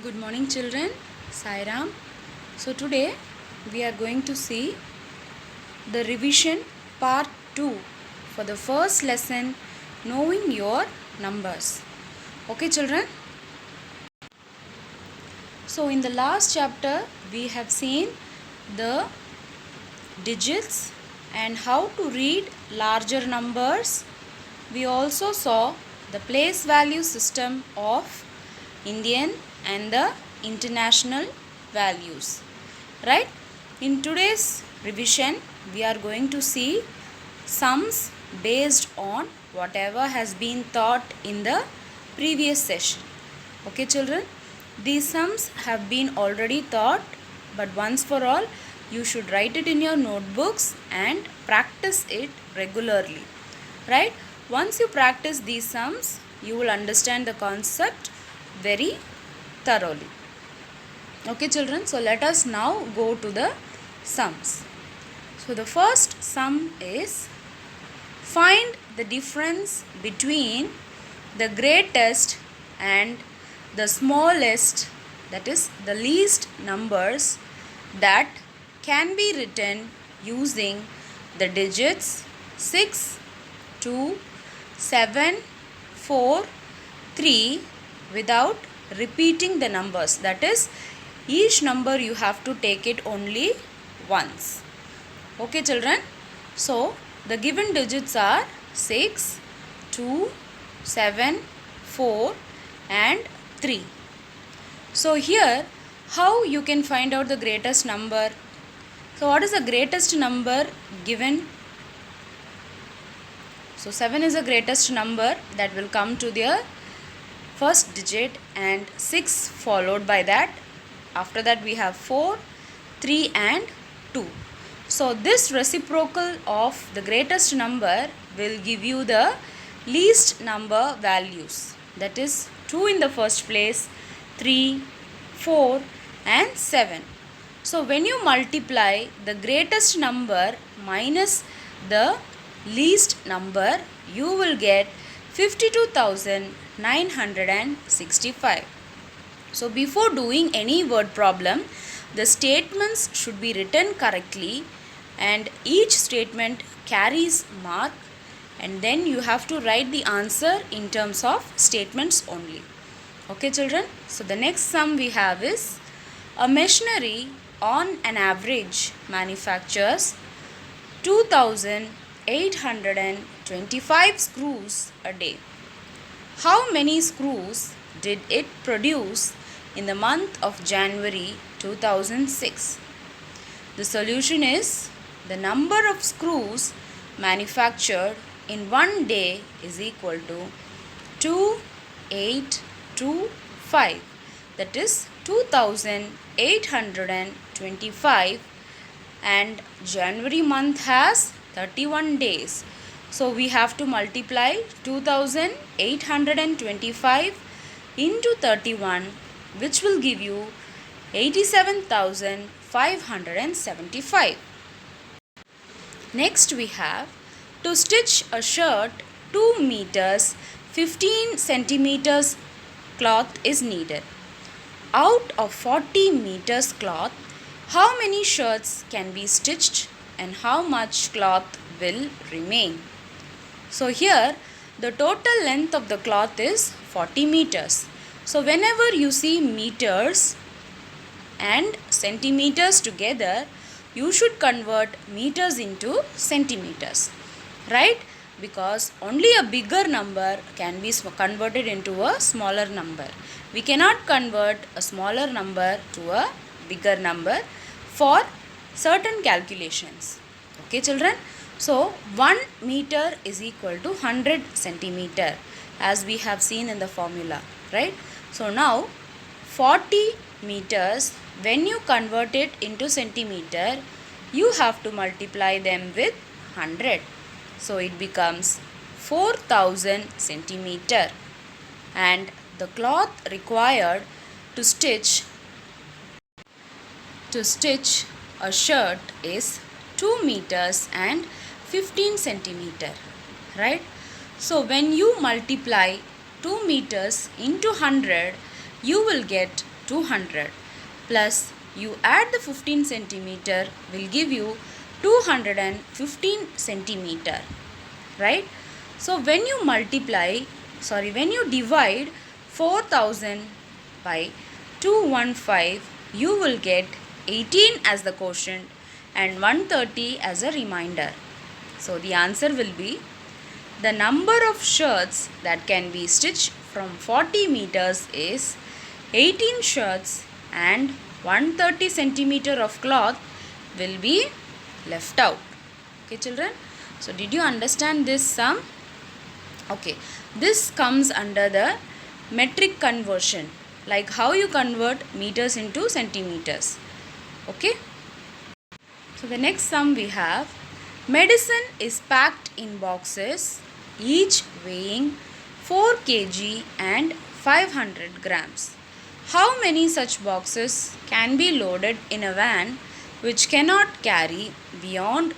Good morning, children. Sai Ram. So today we are going to see the revision part 2 for the first lesson, knowing your numbers. Okay, children. So in the last chapter we have seen the digits and how to read larger numbers. We also saw the place value system of Indian and the international values. Right? In today's revision, we are going to see sums based on whatever has been taught in the previous session. Okay, children? These sums have been already taught, but once for all, you should write it in your notebooks and practice it regularly. Right? Once you practice these sums, you will understand the concept very thoroughly. Okay, children, so let us now go to the sums. So the first sum is find the difference between the greatest and the smallest, that is the least numbers that can be written using the digits 6, 2, 7, 4, 3 without repeating the numbers. That is, each number you have to take it only once. Okay, children? So, the given digits are 6, 2, 7, 4 and 3. So, here how you can find out the greatest number? So, what is the greatest number given? So, 7 is the greatest number that will come to the first digit and 6 followed by that. After that we have 4, 3 and 2. So this reciprocal of the greatest number will give you the least number values. That is 2 in the first place, 3, 4 and 7. So when you multiply the greatest number minus the least number, you will get 52,965. So before doing any word problem, the statements should be written correctly and each statement carries mark, and then you have to write the answer in terms of statements only. Okay, children? So the next sum we have is a machinery on an average manufactures 2,825 screws a day. How many screws did it produce in the month of January 2006? The solution is the number of screws manufactured in one day is equal to 2825. That is 2825, and January month has 31 days. So we have to multiply 2825 into 31, which will give you 87,575. Next we have to stitch a shirt 2 meters 15 centimeters cloth is needed. Out of 40 meters cloth, how many shirts can be stitched and how much cloth will remain? So here the total length of the cloth is 40 meters. So whenever you see meters and centimeters together, you should convert meters into centimeters, right? Because only a bigger number can be converted into a smaller number. We cannot convert a smaller number to a bigger number for certain calculations. Okay, children? So 1 meter is equal to 100 centimeter, as we have seen in the formula, right? So now 40 meters, when you convert it into centimeter, you have to multiply them with 100. So it becomes 4000 centimeter, and the cloth required to stitch a shirt is 2 meters and 15 centimeter, right? So when you multiply 2 meters into 100, you will get 200 plus you add the 15 centimeter will give you 215 centimeter, right? So when you when you divide 4000 by 215, you will get 18 as the quotient and 130 as a remainder. So the answer will be the number of shirts that can be stitched from 40 meters is 18 shirts and 130 centimeter of cloth will be left out. Okay children, so did you understand this sum? Okay, this comes under the metric conversion, like how you convert meters into centimeters. Okay, so the next sum we have, medicine is packed in boxes each weighing 4 kg and 500 grams. How many such boxes can be loaded in a van which cannot carry beyond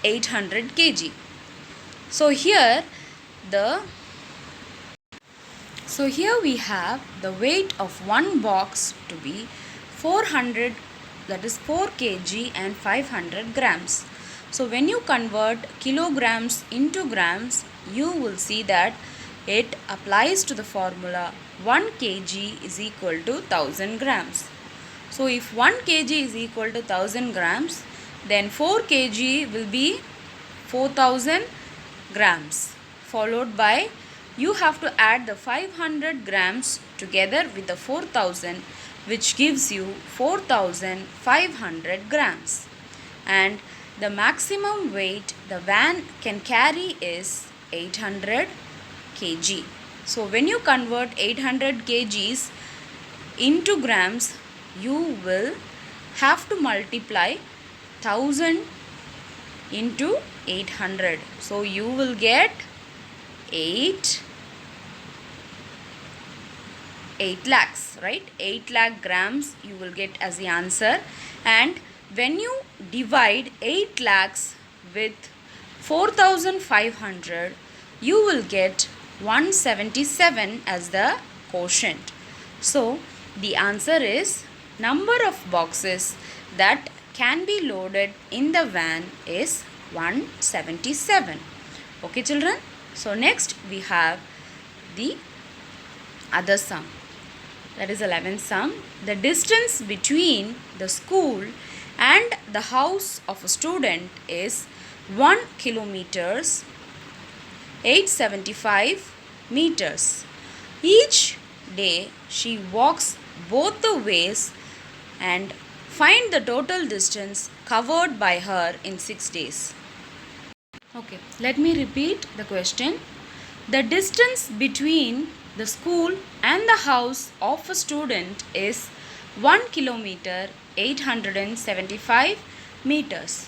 800 kg? So here we have the weight of one box to be 400, that is 4 kg and 500 grams. So when you convert kilograms into grams, you will see that it applies to the formula 1 kg is equal to 1000 grams. So if 1 kg is equal to 1000 grams, then 4 kg will be 4000 grams, followed by you have to add the 500 grams together with the 4000, which gives you 4500 grams. And the maximum weight the van can carry is 800 kg. So when you convert 800 kgs into grams, you will have to multiply 1000 into 800. So you will get 8 lakhs, right? 8 lakh grams you will get as the answer. And when you divide 8 lakhs with 4500, you will get 177 as the quotient. So the answer is number of boxes that can be loaded in the van is 177. Okay children, so next we have the other sum, that is 11th sum. The distance between the school and the house of a student is 1 kilometers 875 meters. Each day she walks both the ways and find the total distance covered by her in 6 days. Okay, let me repeat the question. The distance between the school and the house of a student is 1 kilometer 875 meters.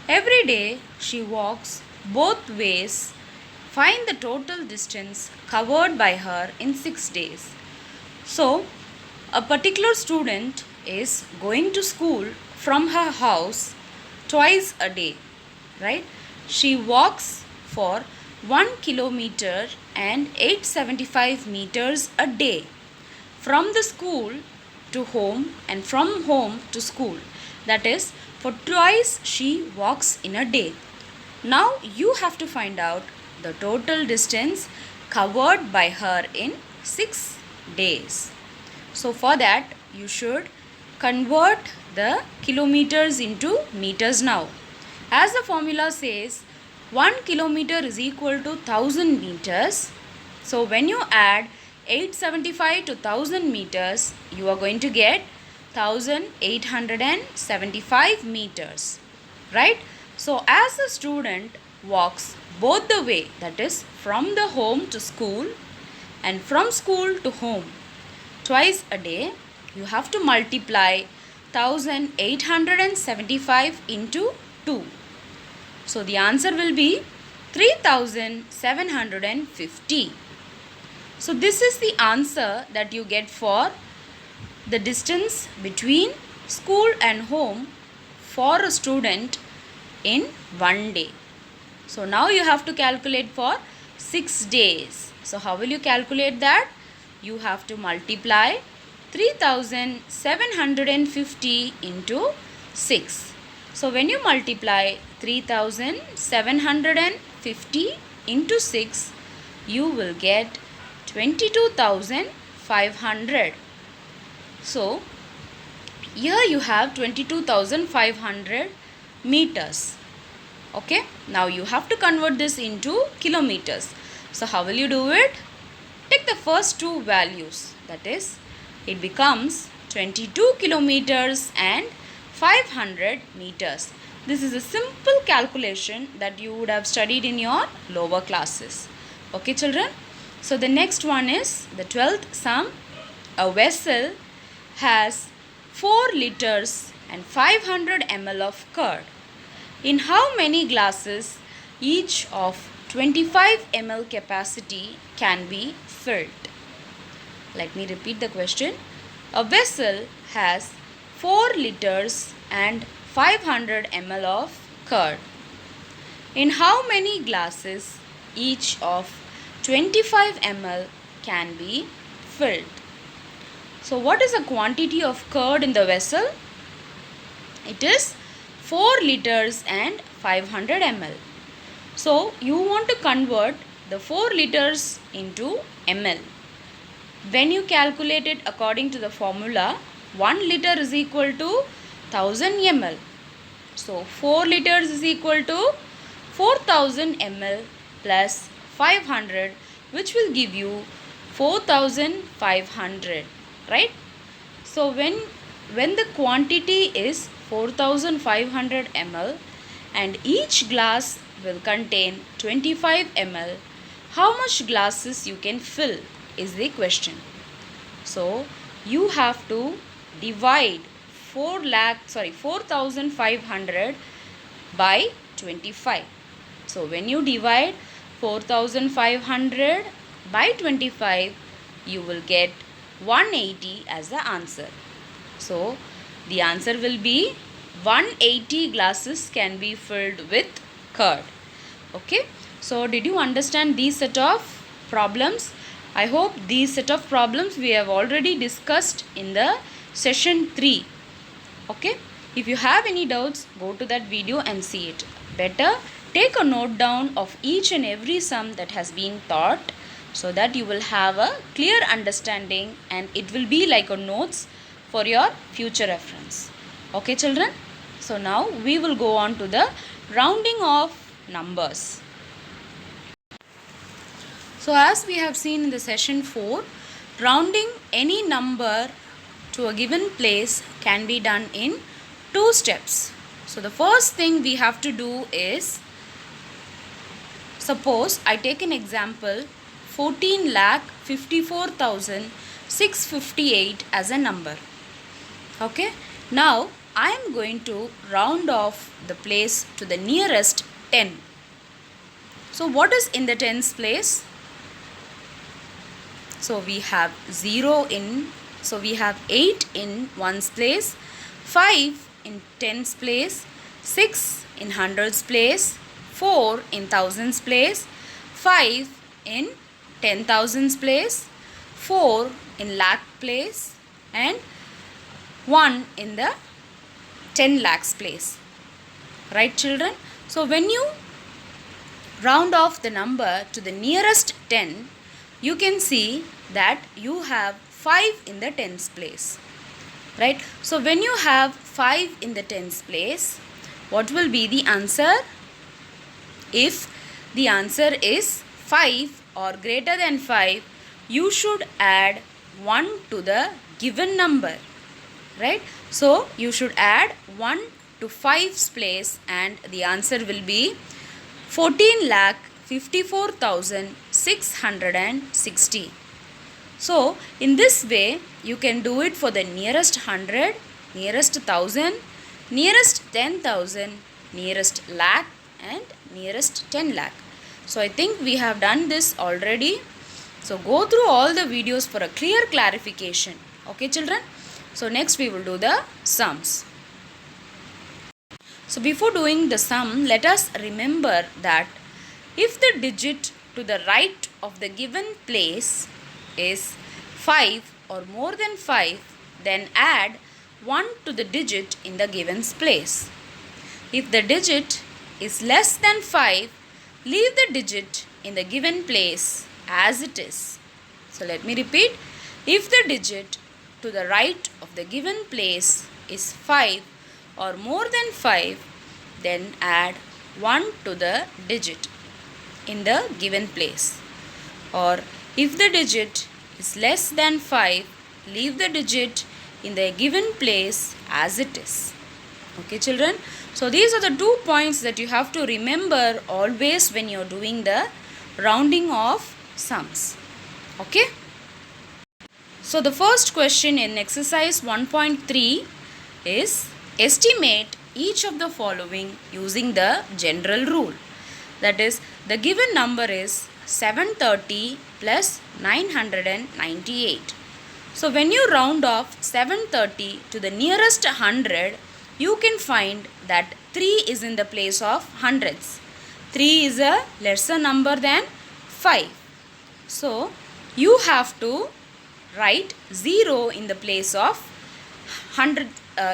Every day she walks both ways. Find the total distance covered by her in 6 days. So, a particular student is going to school from her house twice a day, right? She walks for 1 kilometer and 875 meters a day from the school to home and from home to school. That is, for twice she walks in a day. Now you have to find out the total distance covered by her in 6 days. So for that you should convert the kilometers into meters now. As the formula says, 1 kilometer is equal to 1000 meters. So when you add 875 to 1000 meters, you are going to get 1875 meters, right? So as the student walks both the way, that is from the home to school and from school to home twice a day, you have to multiply 1875 into 2. So the answer will be 3750. So this is the answer that you get for the distance between school and home for a student in 1 day. So now you have to calculate for 6 days. So how will you calculate that? You have to multiply 3750 into 6. So when you multiply 3750 into 6, you will get 22,500. So here you have 22,500 meters. Okay, now you have to convert this into kilometers. So how will you do it? Take the first two values, that is, it becomes 22 kilometers and 500 meters. This is a simple calculation that you would have studied in your lower classes. Okay children, so the next one is the 12th sum. A vessel has 4 liters and 500 ml of curd. In how many glasses each of 25 ml capacity can be filled? Let me repeat the question. A vessel has 4 liters and 500 ml of curd. In how many glasses each of 25 ml can be filled? So what is the quantity of curd in the vessel? It is 4 liters and 500 ml. So you want to convert the 4 liters into ml. When you calculate it according to the formula, 1 liter is equal to 1000 ml. So 4 liters is equal to 4000 ml plus 500, which will give you 4500, right? So when the quantity is 4500 ml and each glass will contain 25 ml, how much glasses you can fill is the question. So you have to divide 4500 by 25. So when you divide 4500 by 25, you will get 180 as the answer. So the answer will be 180 glasses can be filled with curd. Okay, so did you understand these set of problems? I hope these set of problems we have already discussed in the session 3. Okay, if you have any doubts, go to that video and see it. Better take a note down of each and every sum that has been taught, so that you will have a clear understanding and it will be like a notes for your future reference. Okay children, so now we will go on to the rounding of numbers. So as we have seen in the session 4, rounding any number to a given place can be done in 2 steps. So the first thing we have to do is, suppose I take an example 14,54,658 as a number. Okay, now I am going to round off the place to the nearest 10. So what is in the tens place? So we have 0 in, so we have 8 in ones place, 5 in tens place, 6 in hundreds place, 4 in thousands place, 5 in 10,000s place, 4 in lakh place, and 1 in the 10 lakhs place. Right children? So when you round off the number to the nearest 10, you can see that you have 5 in the tens place. Right? So when you have 5 in the tens place, what will be the answer? If the answer is 5 or greater than 5, you should add 1 to the given number. Right? So you should add 1 to 5's place and the answer will be 14,54,660. So in this way you can do it for the nearest 100, nearest 1000, nearest 10,000, nearest lakh and nearest 10 lakh. So I think we have done this already. So go through all the videos for a clear clarification. Okay children? So next we will do the sums. So before doing the sum, let us remember that if the digit to the right of the given place is 5, or more than 5, then add 1 to the digit in the given place. If the digit is less than 5, leave the digit in the given place as it is. So let me repeat. If the digit to the right of the given place is 5 or more than 5, then add 1 to the digit in the given place. Or if the digit is less than 5, leave the digit in the given place as it is. Okay, children? So these are the 2 points that you have to remember always when you are doing the rounding of sums. Okay? So the first question in exercise 1.3 is estimate each of the following using the general rule. That is, the given number is 730 plus 998. So when you round off 730 to the nearest 100, you can find that 3 is in the place of hundreds. 3 is a lesser number than 5. So you have to write 0 in the place of 100,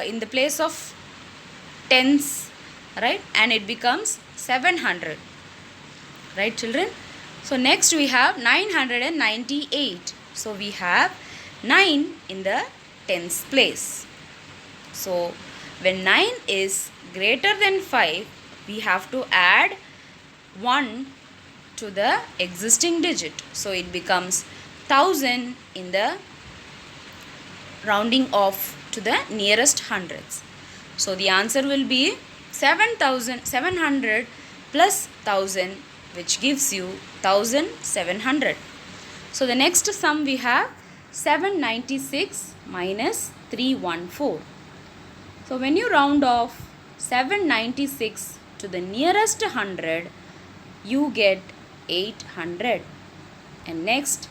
in the place of tens, right? And it becomes 700. Right, children? So next we have 998. So we have 9 in the tens place. So when 9 is greater than 5, we have to add 1 to the existing digit. So it becomes 1000 in the rounding off to the nearest hundreds. So the answer will be 700 plus 1000, which gives you 1700. So the next sum we have 796 minus 314. So when you round off 796 to the nearest 100, you get 800. And next,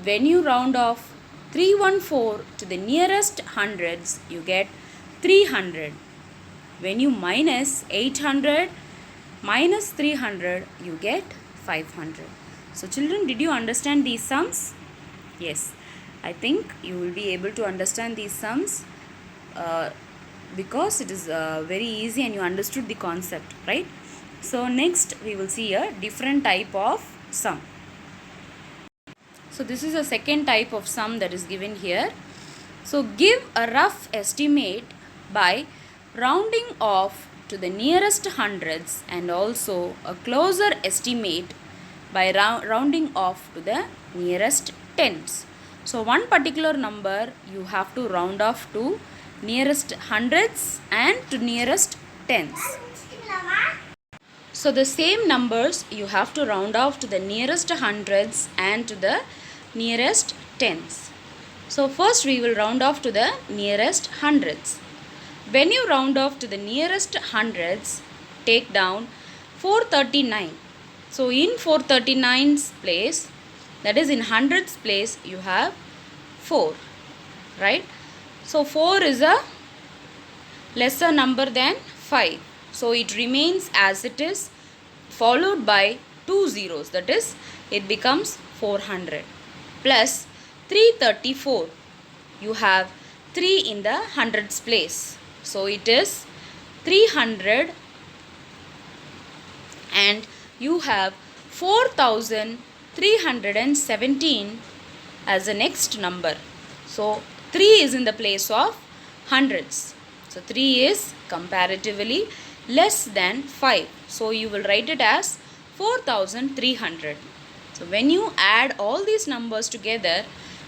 when you round off 314 to the nearest hundreds, you get 300. When you minus 800 minus 300, you get 500. So children, did you understand these sums? Yes, I think you will be able to understand these sums because it is very easy and you understood the concept, right? So next we will see a different type of sum. So this is a second type of sum that is given here. So give a rough estimate by rounding off to the nearest hundreds and also a closer estimate by rounding off to the nearest tens. So one particular number you have to round off to nearest hundreds and to nearest tens. So the same numbers you have to round off to the nearest hundreds and to the nearest tens. So first we will round off to the nearest hundreds. When you round off to the nearest hundreds, take down 439. So in 439's place, that is in hundreds place, you have 4, right? So 4 is a lesser number than 5. So it remains as it is, followed by 2 zeros, that is it becomes 400 plus 334. You have 3 in the hundreds place. So it is 300 and you have 4317 as the next number. So 3 is in the place of hundreds. So 3 is comparatively less than 5. So you will write it as 4300. So when you add all these numbers together,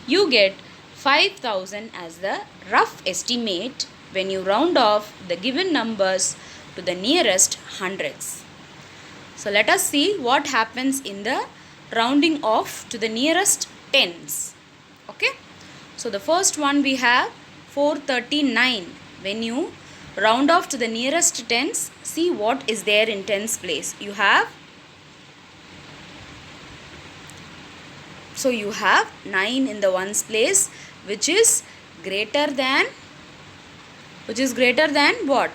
you get 5000 as the rough estimate when you round off the given numbers to the nearest hundreds. So let us see what happens in the rounding off to the nearest tens. Okay. So the first one we have 439. When you round off to the nearest tens, see what is there in tens place. You have 9 in the ones place, which is greater than what?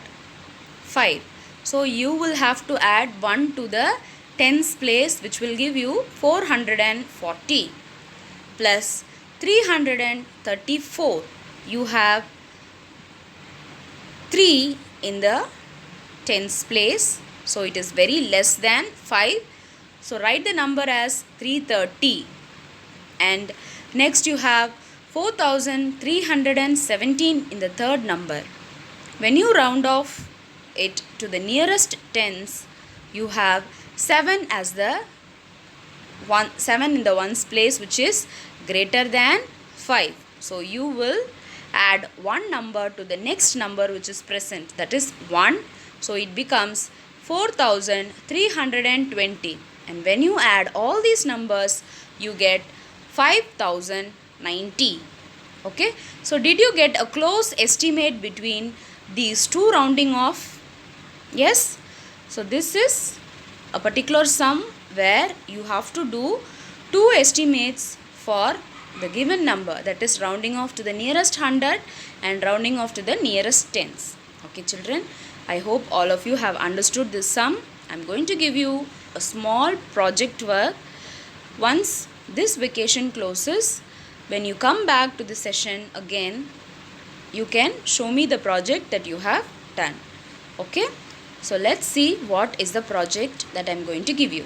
5. So you will have to add 1 to the tens place, which will give you 440 plus 334. You have 3 in the tens place. So it is very less than 5. So write the number as 330. And next you have 4317 in the third number. When you round off it to the nearest tens, you have 7 as the 7 in the ones place, which is greater than 5. So you will add one number to the next number which is present, that is 1. So it becomes 4320. And when you add all these numbers, you get 5090. Okay, so did you get a close estimate between these two rounding off? Yes. So this is a particular sum where you have to do two estimates for the given number, that is rounding off to the nearest 100 and rounding off to the nearest tens. Okay children, I hope all of you have understood this sum. I am going to give you a small project work. Once this vacation closes, when you come back to the session again, you can show me the project that you have done. Okay, so let's see what is the project that I am going to give you.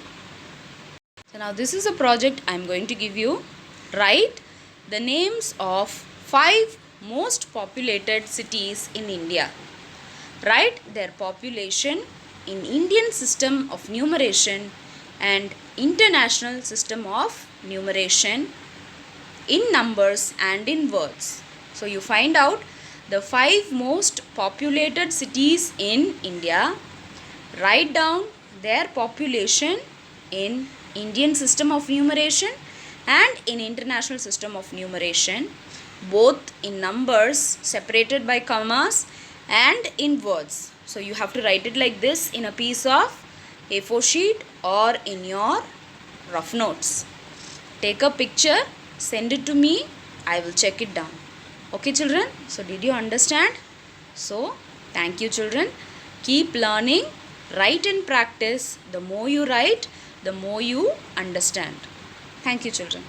So now this is a project I am going to give you. Write the names of 5 most populated cities in India. Write their population in Indian system of numeration and international system of numeration in numbers and in words. So you find out the 5 most populated cities in India. Write down their population in Indian system of numeration and in international system of numeration, both in numbers separated by commas and in words. So you have to write it like this in a piece of A4 sheet or in your rough notes. Take a picture, send it to me, I will check it down. Okay children, so did you understand? So thank you children. Keep learning, write and practice. The more you write, the more you understand. Thank you children.